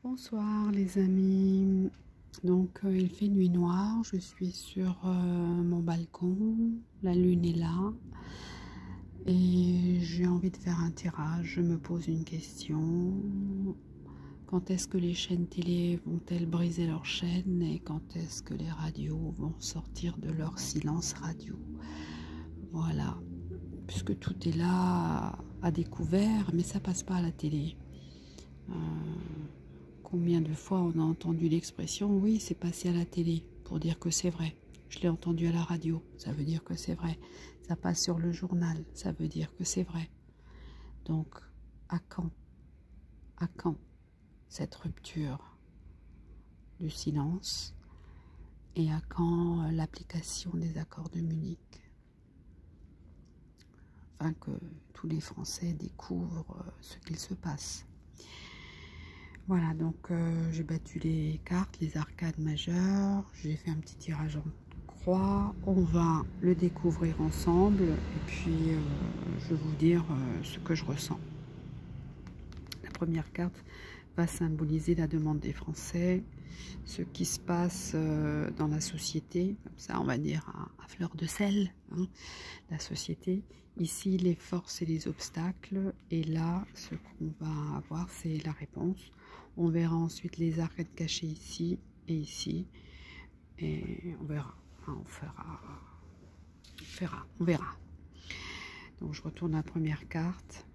Bonsoir les amis, donc il fait nuit noire, je suis sur mon balcon, la lune est là et j'ai envie de faire un tirage. Je me pose une question: quand est-ce que les chaînes télé vont-elles briser leurs chaînes et quand est-ce que les radios vont sortir de leur silence radio? Voilà, puisque tout est là à découvert, mais ça passe pas à la télé. Combien de fois on a entendu l'expression « oui, c'est passé à la télé » pour dire que c'est vrai. Je l'ai entendu à la radio, ça veut dire que c'est vrai. Ça passe sur le journal, ça veut dire que c'est vrai. Donc, à quand? À quand cette rupture du silence? Et à quand l'application des accords de Munich? Afin que tous les Français découvrent ce qu'il se passe. Voilà, donc j'ai battu les cartes, les arcades majeures, j'ai fait un petit tirage en croix, on va le découvrir ensemble et puis je vais vous dire ce que je ressens. La première carte va symboliser la demande des Français, ce qui se passe dans la société, comme ça on va dire à fleur de sel, hein, la société. Ici les forces et les obstacles, et là ce qu'on va avoir c'est la réponse. On verra ensuite les arcades cachées ici et ici. Et on verra. Hein, on verra. Donc je retourne à la première carte.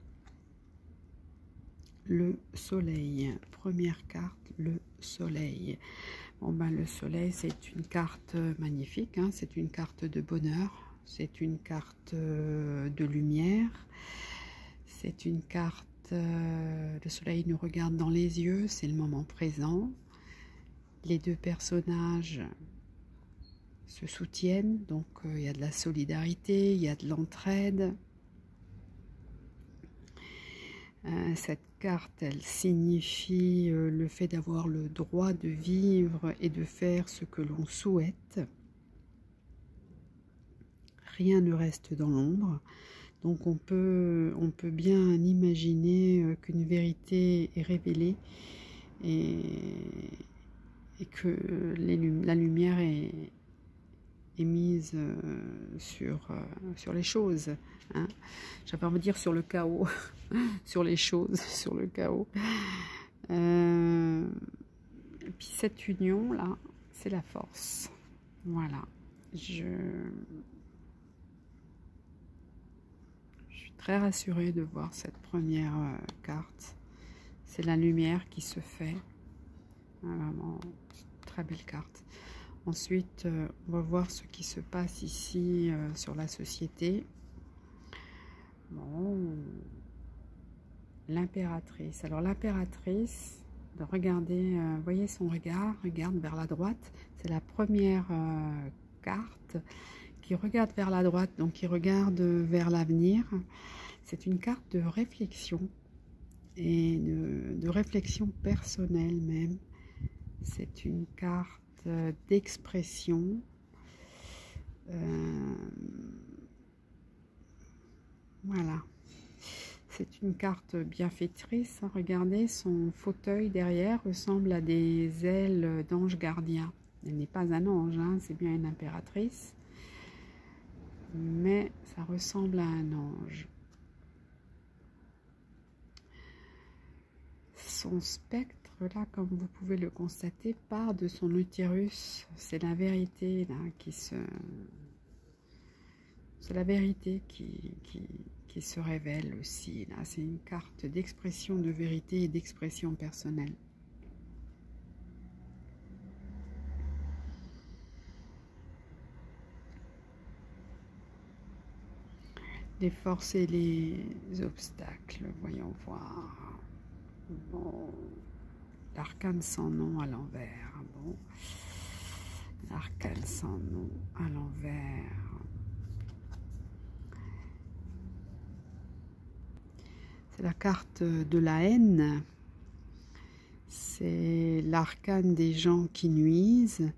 Le soleil. Première carte, le soleil. Bon ben le soleil c'est une carte magnifique. Hein, c'est une carte de bonheur. C'est une carte de lumière. C'est une carte. Le soleil nous regarde dans les yeux, c'est le moment présent. Les deux personnages se soutiennent, donc il y a de la solidarité, il y a de l'entraide. Cette carte, elle signifie le fait d'avoir le droit de vivre et de faire ce que l'on souhaite. Rien ne reste dans l'ombre. Donc on peut bien imaginer qu'une vérité est révélée et que la lumière est mise sur les choses. Hein. J'avais envie de dire sur le chaos, sur les choses, sur le chaos. Et puis cette union-là, c'est la force. Voilà. Je suis très rassurée de voir cette première carte. C'est la lumière qui se fait. Vraiment, très belle carte. Ensuite, on va voir ce qui se passe ici sur la société. Bon, l'impératrice. Alors l'impératrice, regardez, voyez son regard, regarde vers la droite. C'est la première carte qui regarde vers la droite, donc qui regarde vers l'avenir. C'est une carte de réflexion et de réflexion personnelle même. C'est une carte d'expression. Voilà. C'est une carte bienfaitrice. Regardez, son fauteuil derrière ressemble à des ailes d'ange gardien. Elle n'est pas un ange, hein, c'est bien une impératrice. Mais ça ressemble à un ange. Son spectre, là, comme vous pouvez le constater, part de son utérus. C'est la vérité là, c'est la vérité qui se révèle aussi. Là, c'est une carte d'expression de vérité et d'expression personnelle. Les forces et les obstacles, voyons voir. Bon, l'arcane sans nom à l'envers. Bon, l'arcane sans nom à l'envers. C'est la carte de la haine. C'est l'arcane des gens qui nuisent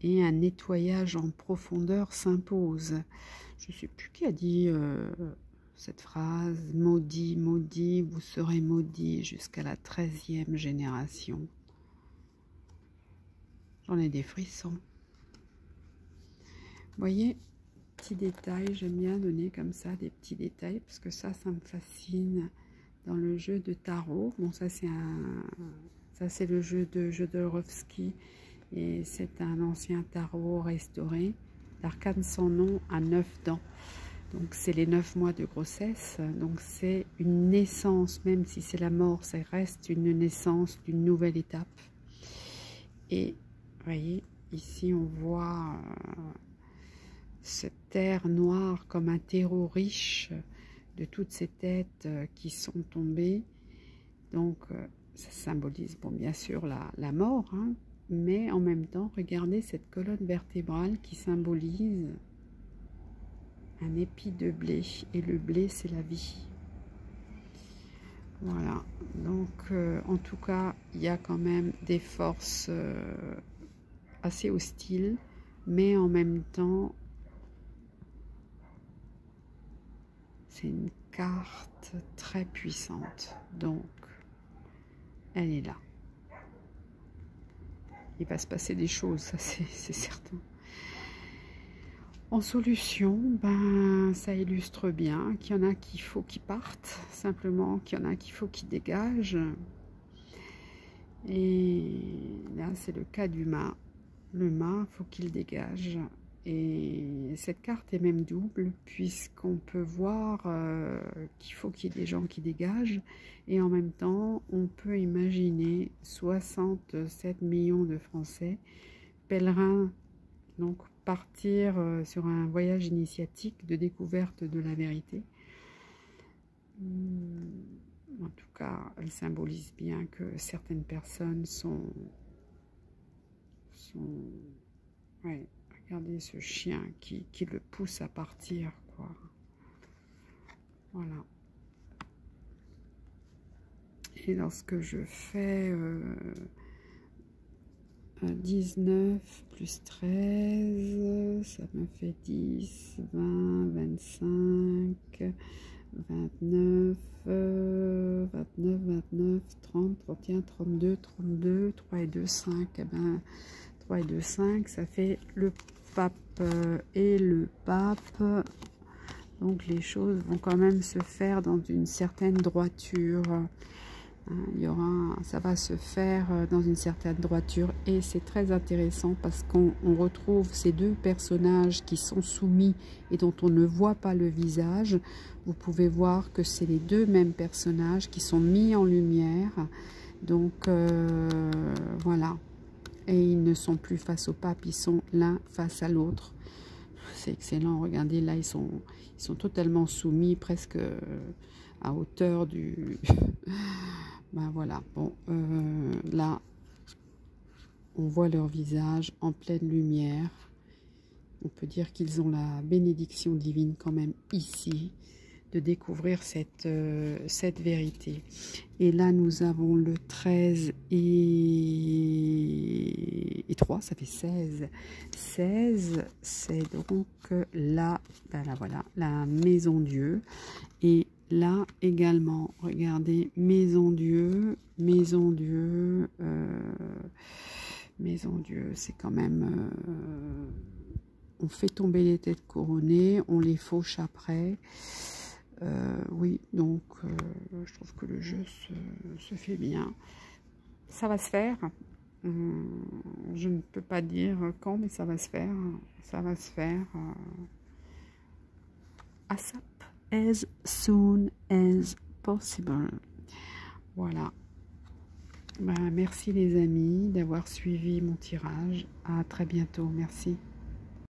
et un nettoyage en profondeur s'impose. Je ne sais plus qui a dit cette phrase, maudit, maudit, vous serez maudit jusqu'à la 13e génération. J'en ai des frissons. Vous voyez, petits détails, j'aime bien donner comme ça des petits détails parce que ça me fascine dans le jeu de tarot. Bon, ça c'est le jeu de Jodorowsky et c'est un ancien tarot restauré. L'arcane sans nom a 9 dents. Donc c'est les 9 mois de grossesse. Donc c'est une naissance, même si c'est la mort, ça reste une naissance d'une nouvelle étape. Et vous voyez, ici on voit cette terre noire comme un terreau riche de toutes ces têtes qui sont tombées. Donc ça symbolise, bon, bien sûr la mort, hein, mais en même temps, regardez cette colonne vertébrale qui symbolise un épi de blé. Et le blé, c'est la vie. Voilà. Donc, en tout cas, il y a quand même des forces assez hostiles, mais en même temps, c'est une carte très puissante. Donc, elle est là. Il va se passer des choses, ça c'est certain. En solution, ben, ça illustre bien qu'il y en a qu'il faut qu'ils partent, simplement qu'il y en a qu'il faut qu'ils dégagent. Et là, c'est le cas du mât. Le mât, il faut qu'il dégage. Et cette carte est même double, puisqu'on peut voir qu'il faut qu'il y ait des gens qui dégagent. Et en même temps, on peut imaginer 67 millions de Français, pèlerins, donc partir sur un voyage initiatique de découverte de la vérité. En tout cas, elle symbolise bien que certaines personnes ouais, regardez ce chien qui le pousse à partir, quoi. Voilà. Et lorsque je fais 19 plus 13, ça me fait 10, 20, 25, 29, 30, 31, 32, 32, 3 et 2, 5. Eh ben, 3 et 2, 5, ça fait le pape et le pape. Donc les choses vont quand même se faire dans une certaine droiture. Ça va se faire dans une certaine droiture et c'est très intéressant parce qu'on retrouve ces deux personnages qui sont soumis et dont on ne voit pas le visage. Vous pouvez voir que c'est les deux mêmes personnages qui sont mis en lumière. Donc voilà, et ils ne sont plus face au pape, ils sont l'un face à l'autre. C'est excellent, regardez là, ils sont totalement soumis, presque à hauteur du... Ben voilà, bon, là, on voit leur visage en pleine lumière. On peut dire qu'ils ont la bénédiction divine quand même ici, de découvrir cette vérité. Et là, nous avons le 13 et 3, ça fait 16. 16, c'est donc là, ben là, voilà, la maison Dieu. Et là également, regardez, maison Dieu, maison Dieu, c'est quand même... on fait tomber les têtes couronnées, on les fauche après. Oui, donc je trouve que le jeu se fait bien. Ça va se faire. Je ne peux pas dire quand, mais ça va se faire. Ça va se faire. ASAP, as soon as possible. Voilà. Ben, merci les amis d'avoir suivi mon tirage. À très bientôt. Merci.